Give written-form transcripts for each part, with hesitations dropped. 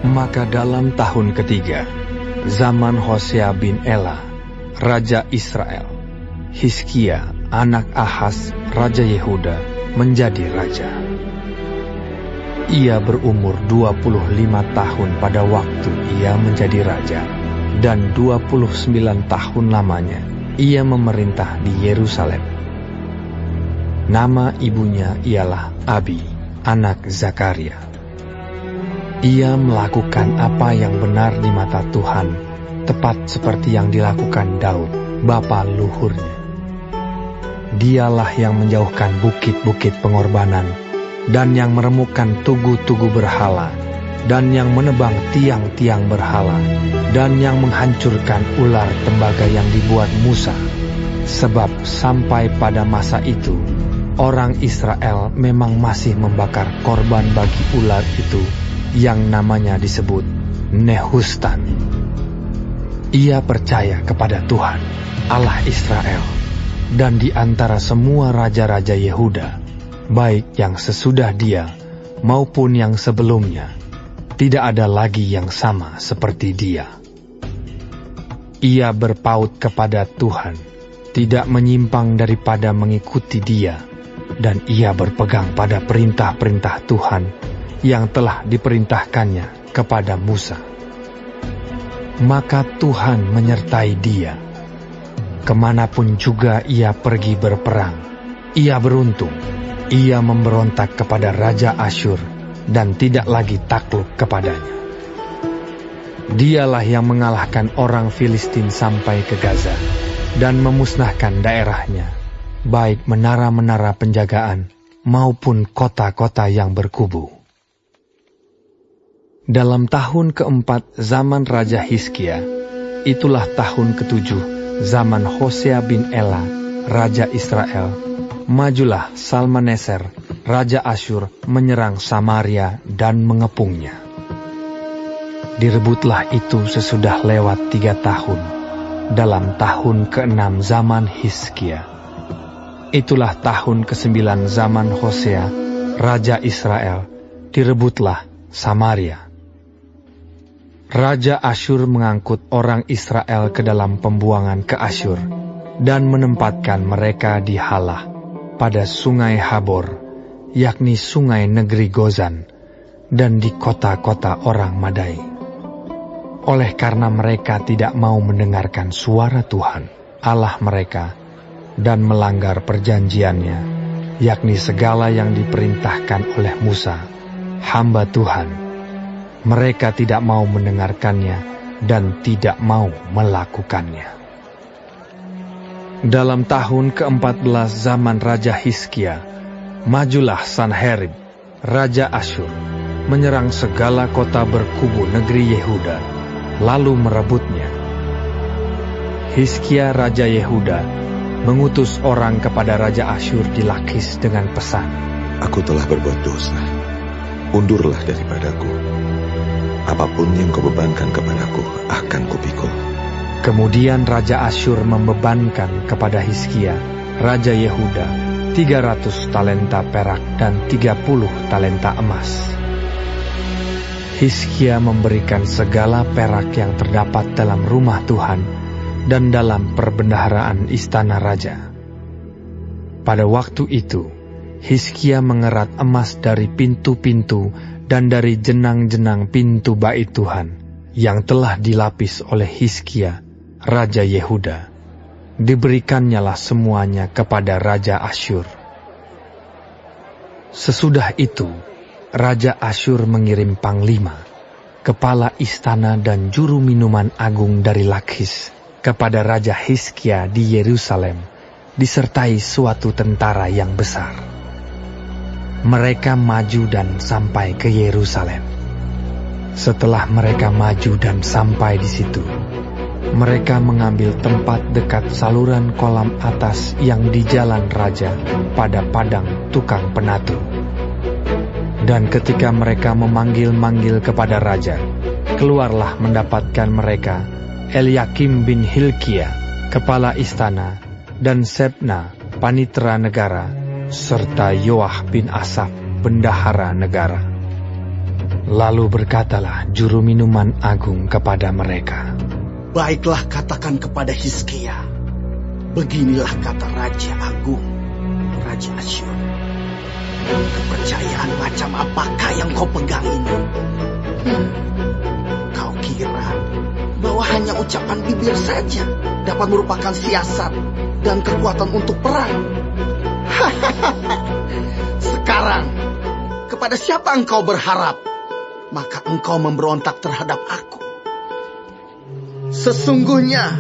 Maka dalam tahun ketiga, zaman Hosea bin Ela, Raja Israel, Hizkia, anak Ahaz, Raja Yehuda, menjadi raja. Ia berumur 25 tahun pada waktu ia menjadi raja, dan 29 tahun lamanya ia memerintah di Yerusalem. Nama ibunya ialah Abi, anak Zakaria. Ia melakukan apa yang benar di mata Tuhan, tepat seperti yang dilakukan Daud, bapa luhurnya. Dialah yang menjauhkan bukit-bukit pengorbanan, dan yang meremukkan tugu-tugu berhala, dan yang menebang tiang-tiang berhala, dan yang menghancurkan ular tembaga yang dibuat Musa. Sebab sampai pada masa itu, orang Israel memang masih membakar korban bagi ular itu, yang namanya disebut Nehustan. Ia percaya kepada Tuhan, Allah Israel, dan di antara semua raja-raja Yehuda, baik yang sesudah dia maupun yang sebelumnya, tidak ada lagi yang sama seperti dia. Ia berpaut kepada Tuhan, tidak menyimpang daripada mengikuti dia, dan ia berpegang pada perintah-perintah Tuhan yang telah diperintahkannya kepada Musa. Maka Tuhan menyertai dia. Kemanapun juga ia pergi berperang, ia beruntung. Ia memberontak kepada Raja Asyur dan tidak lagi takluk kepadanya. Dialah yang mengalahkan orang Filistin sampai ke Gaza dan memusnahkan daerahnya, baik menara-menara penjagaan maupun kota-kota yang berkubu. Dalam tahun keempat zaman Raja Hizkia, itulah tahun ketujuh zaman Hosea bin Ela, Raja Israel, majulah Salmaneser, Raja Asyur, menyerang Samaria dan mengepungnya. Direbutlah itu sesudah lewat 3 tahun, dalam tahun ke-6 zaman Hizkia. Itulah tahun ke-9 zaman Hosea, Raja Israel, direbutlah Samaria. Raja Asyur mengangkut orang Israel ke dalam pembuangan ke Asyur dan menempatkan mereka di Halah pada sungai Habor, yakni sungai negeri Gozan, dan di kota-kota orang Madai. Oleh karena mereka tidak mau mendengarkan suara Tuhan, Allah mereka, dan melanggar perjanjiannya, yakni segala yang diperintahkan oleh Musa, hamba Tuhan, mereka tidak mau mendengarkannya dan tidak mau melakukannya. Dalam tahun ke-14 zaman Raja Hizkia, majulah Sanherib, Raja Asyur, menyerang segala kota berkubu negeri Yehuda, lalu merebutnya. Hizkia Raja Yehuda mengutus orang kepada Raja Asyur di Lakis dengan pesan, "Aku telah berbuat dosa, undurlah daripadaku. Apapun yang kau bebankan kepadaku akan kupikul." Kemudian Raja Asyur membebankan kepada Hizkia, Raja Yehuda, 300 talenta perak dan 30 talenta emas. Hizkia memberikan segala perak yang terdapat dalam rumah Tuhan dan dalam perbendaharaan istana raja. Pada waktu itu, Hizkia mengerat emas dari pintu-pintu dan dari jenang-jenang pintu bait Tuhan yang telah dilapis oleh Hizkia, Raja Yehuda. Diberikannya semuanya kepada Raja Asyur. Sesudah itu, Raja Asyur mengirim panglima, kepala istana dan juru minuman agung dari Lakis kepada Raja Hizkia di Yerusalem, disertai suatu tentara yang besar. Mereka maju dan sampai ke Yerusalem. Setelah mereka maju dan sampai di situ, mereka mengambil tempat dekat saluran kolam atas yang di jalan raja pada padang tukang penatu. Dan ketika mereka memanggil-manggil kepada raja, keluarlah mendapatkan mereka Eliakim bin Hilkia, kepala istana, dan Sebna, panitera negara, serta Yoah bin Asaf, bendahara negara. Lalu berkatalah juru minuman agung kepada mereka, "Baiklah, katakan kepada Hizkia, beginilah kata Raja Agung, Raja Asyur. Kepercayaan macam apakah yang kau pegang ini? Kau kira bahwa hanya ucapan bibir saja dapat merupakan siasat dan kekuatan untuk perang? Sekarang, kepada siapa engkau berharap? Maka engkau memberontak terhadap aku. Sesungguhnya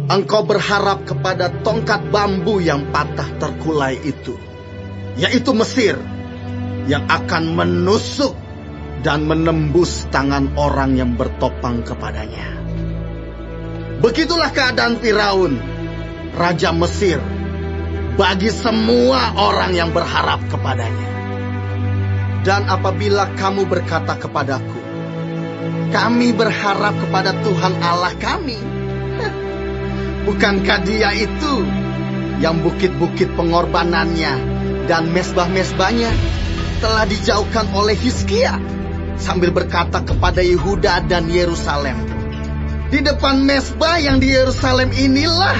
engkau berharap kepada tongkat bambu yang patah terkulai itu, yaitu Mesir, yang akan menusuk dan menembus tangan orang yang bertopang kepadanya. Begitulah keadaan Firaun, Raja Mesir, bagi semua orang yang berharap kepadanya. Dan apabila kamu berkata kepadaku, kami berharap kepada Tuhan Allah kami, bukankah Dia itu yang bukit-bukit pengorbanannya dan mesbah-mesbahnya telah dijauhkan oleh Hizkia, sambil berkata kepada Yehuda dan Yerusalem, di depan mesbah yang di Yerusalem inilah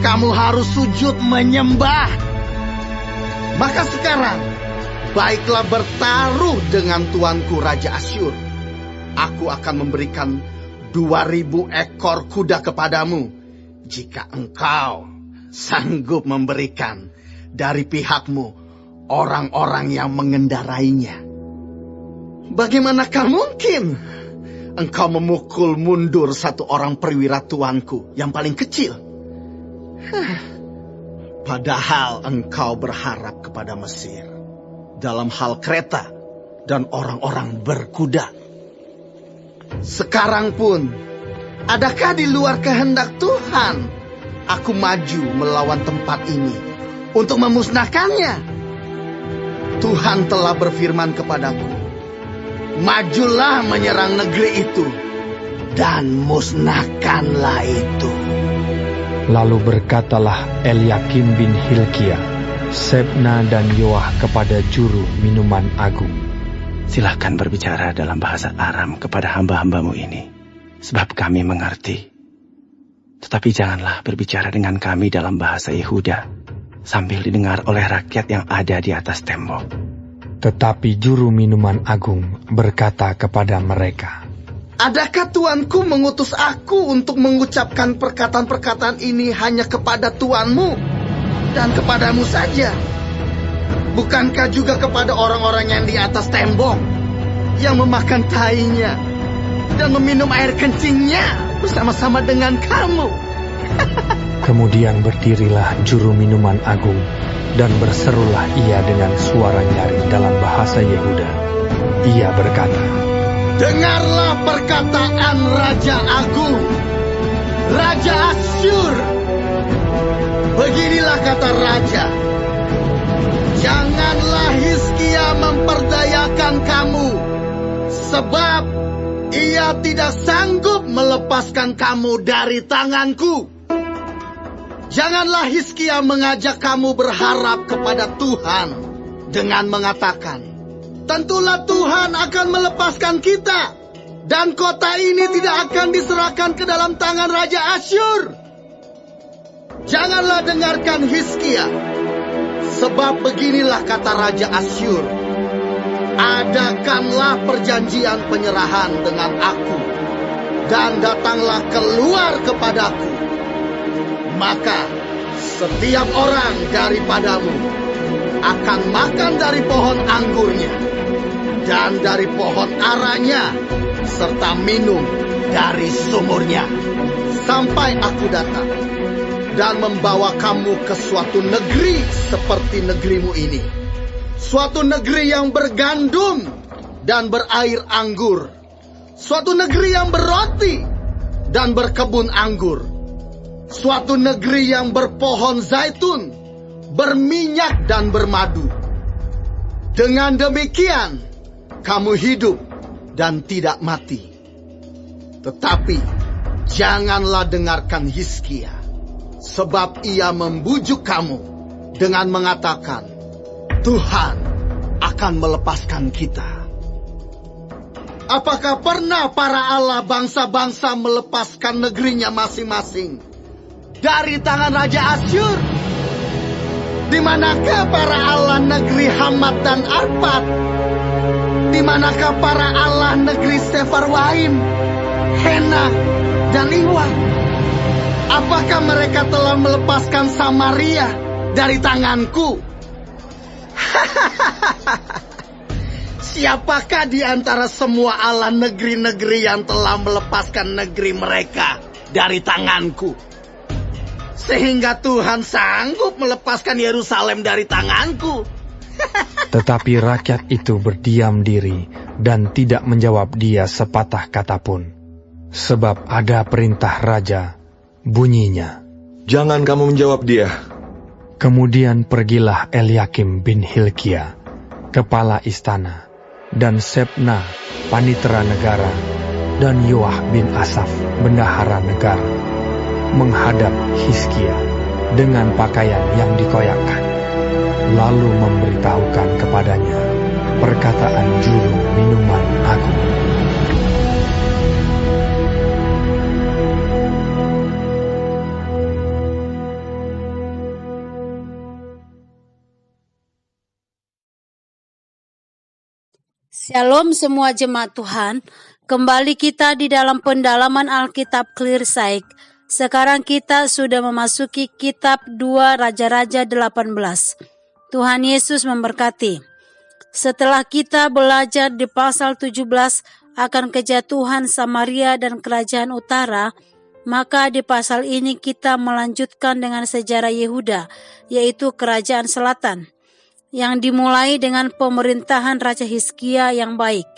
kamu harus sujud menyembah. Maka sekarang, baiklah bertaruh dengan tuanku Raja Asyur. Aku akan memberikan 2.000 ekor kuda kepadamu, jika engkau sanggup memberikan dari pihakmu orang-orang yang mengendarainya. Bagaimanakah mungkin engkau memukul mundur satu orang perwira tuanku yang paling kecil? Padahal engkau berharap kepada Mesir dalam hal kereta dan orang-orang berkuda. Sekarang pun, adakah di luar kehendak Tuhan aku maju melawan tempat ini untuk memusnahkannya? Tuhan telah berfirman kepadaku, majulah menyerang negeri itu dan musnahkanlah itu. Lalu berkatalah Eliakim bin Hilkia, Sebna dan Yoah kepada juru minuman agung, silahkan berbicara dalam bahasa Aram kepada hamba-hambamu ini, sebab kami mengerti. Tetapi janganlah berbicara dengan kami dalam bahasa Yehuda, sambil didengar oleh rakyat yang ada di atas tembok. Tetapi juru minuman agung berkata kepada mereka, adakah tuanku mengutus aku untuk mengucapkan perkataan-perkataan ini hanya kepada tuanmu dan kepadamu saja? Bukankah juga kepada orang-orang yang di atas tembok, yang memakan tainya dan meminum air kencingnya bersama-sama dengan kamu? Kemudian berdirilah juru minuman agung, dan berserulah ia dengan suara nyaring dalam bahasa Yehuda. Ia berkata, dengarlah perkataan Raja Agung, Raja Asyur. Beginilah kata Raja, janganlah Hizkia memperdayakan kamu, sebab ia tidak sanggup melepaskan kamu dari tanganku. Janganlah Hizkia mengajak kamu berharap kepada Tuhan dengan mengatakan, tentulah Tuhan akan melepaskan kita, dan kota ini tidak akan diserahkan ke dalam tangan Raja Asyur. Janganlah dengarkan Hizkia, sebab beginilah kata Raja Asyur, adakanlah perjanjian penyerahan dengan aku, dan datanglah keluar kepadaku. Maka setiap orang daripadamu akan makan dari pohon anggurnya dan dari pohon aranya, serta minum dari sumurnya, sampai aku datang dan membawa kamu ke suatu negeri seperti negerimu ini, suatu negeri yang bergandum dan berair anggur, suatu negeri yang berroti dan berkebun anggur, suatu negeri yang berpohon zaitun, berminyak dan bermadu. Dengan demikian, kamu hidup dan tidak mati. Tetapi janganlah dengarkan Hizkia, sebab ia membujuk kamu dengan mengatakan, Tuhan akan melepaskan kita. Apakah pernah para Allah bangsa-bangsa melepaskan negerinya masing-masing dari tangan Raja Asyur? Di manakah para Allah negeri Hamat dan Arpad? Di manakah para Allah negeri Sefarwaim, Hena, dan Iwa? Apakah mereka telah melepaskan Samaria dari tanganku? Siapakah di antara semua Allah negeri-negeri yang telah melepaskan negeri mereka dari tanganku? Sehingga Tuhan sanggup melepaskan Yerusalem dari tanganku. Tetapi rakyat itu berdiam diri dan tidak menjawab dia sepatah kata pun. Sebab ada perintah raja, bunyinya, Jangan kamu menjawab dia. kemudian pergilah Eliakim bin Hilkia, kepala istana, dan Sebna, panitera negara, dan Yoah bin Asaf, bendahara negara, menghadap Hizkia dengan pakaian yang dikoyakkan, lalu memberitahukan kepadanya perkataan juru minuman agung. Shalom semua jemaat Tuhan, kembali kita di dalam pendalaman Alkitab Clearsight. Sekarang kita sudah memasuki kitab 2 Raja-Raja 18. Tuhan Yesus memberkati. Setelah kita belajar di pasal 17 akan kejatuhan Samaria dan kerajaan utara, maka di pasal ini kita melanjutkan dengan sejarah Yehuda, yaitu kerajaan selatan, yang dimulai dengan pemerintahan Raja Hizkia yang baik.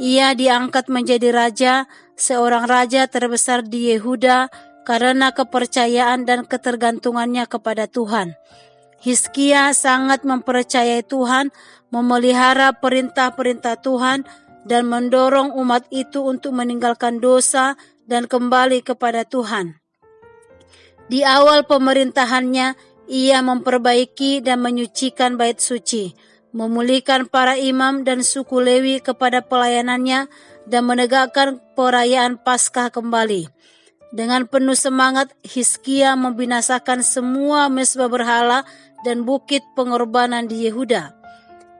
Ia diangkat menjadi raja, seorang raja terbesar di Yehuda karena kepercayaan dan ketergantungannya kepada Tuhan. Hizkia sangat mempercayai Tuhan, memelihara perintah-perintah Tuhan, dan mendorong umat itu untuk meninggalkan dosa dan kembali kepada Tuhan. Di awal pemerintahannya, ia memperbaiki dan menyucikan bait suci, memulihkan para imam dan suku Lewi kepada pelayanannya, dan menegakkan perayaan Paskah kembali. Dengan penuh semangat, Hizkia membinasakan semua mezbah berhala dan bukit pengorbanan di Yehuda.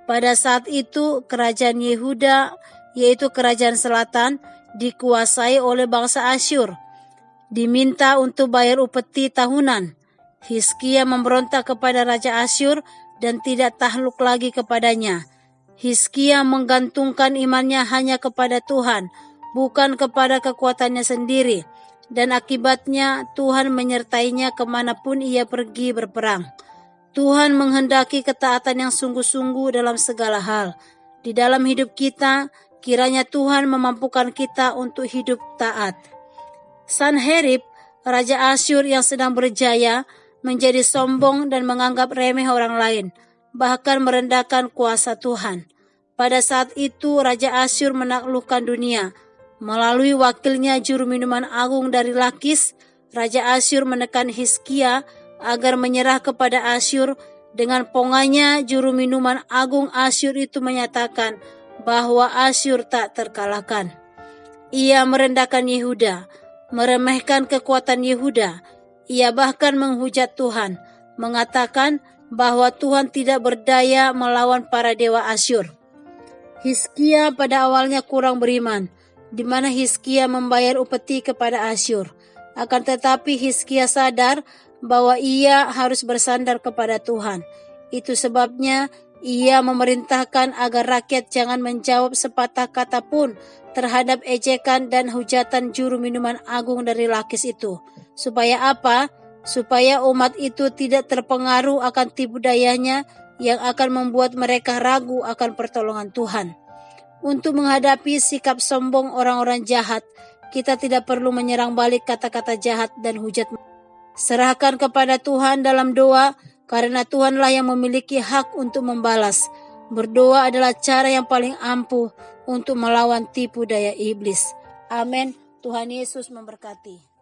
Pada saat itu, kerajaan Yehuda, yaitu kerajaan selatan, dikuasai oleh bangsa Asyur. Diminta untuk bayar upeti tahunan. Hizkia memberontak kepada Raja Asyur dan tidak takluk lagi kepadanya. Hizkia menggantungkan imannya hanya kepada Tuhan, bukan kepada kekuatannya sendiri, dan akibatnya Tuhan menyertainya kemanapun ia pergi berperang. Tuhan menghendaki ketaatan yang sungguh-sungguh dalam segala hal. Di dalam hidup kita, kiranya Tuhan memampukan kita untuk hidup taat. Sanherib, Raja Asyur yang sedang berjaya, menjadi sombong dan menganggap remeh orang lain, bahkan merendahkan kuasa Tuhan. Pada saat itu Raja Asyur menaklukkan dunia. Melalui wakilnya juru minuman agung dari Lakis, Raja Asyur menekan Hizkia agar menyerah kepada Asyur. Dengan ponganya juru minuman agung Asyur itu menyatakan bahwa Asyur tak terkalahkan. Ia merendahkan Yehuda, meremehkan kekuatan Yehuda. Ia bahkan menghujat Tuhan, mengatakan bahwa Tuhan tidak berdaya melawan para dewa Asyur. Hizkia pada awalnya kurang beriman, di mana Hizkia membayar upeti kepada Asyur. Akan tetapi Hizkia sadar bahwa ia harus bersandar kepada Tuhan. Itu sebabnya ia memerintahkan agar rakyat jangan menjawab sepatah kata pun terhadap ejekan dan hujatan juru minuman agung dari Lakis itu. Supaya apa? Supaya umat itu tidak terpengaruh akan tipu dayanya yang akan membuat mereka ragu akan pertolongan Tuhan. Untuk menghadapi sikap sombong orang-orang jahat, kita tidak perlu menyerang balik kata-kata jahat dan hujat. Serahkan kepada Tuhan dalam doa, karena Tuhanlah yang memiliki hak untuk membalas. Berdoa adalah cara yang paling ampuh untuk melawan tipu daya iblis. Amin. Tuhan Yesus memberkati.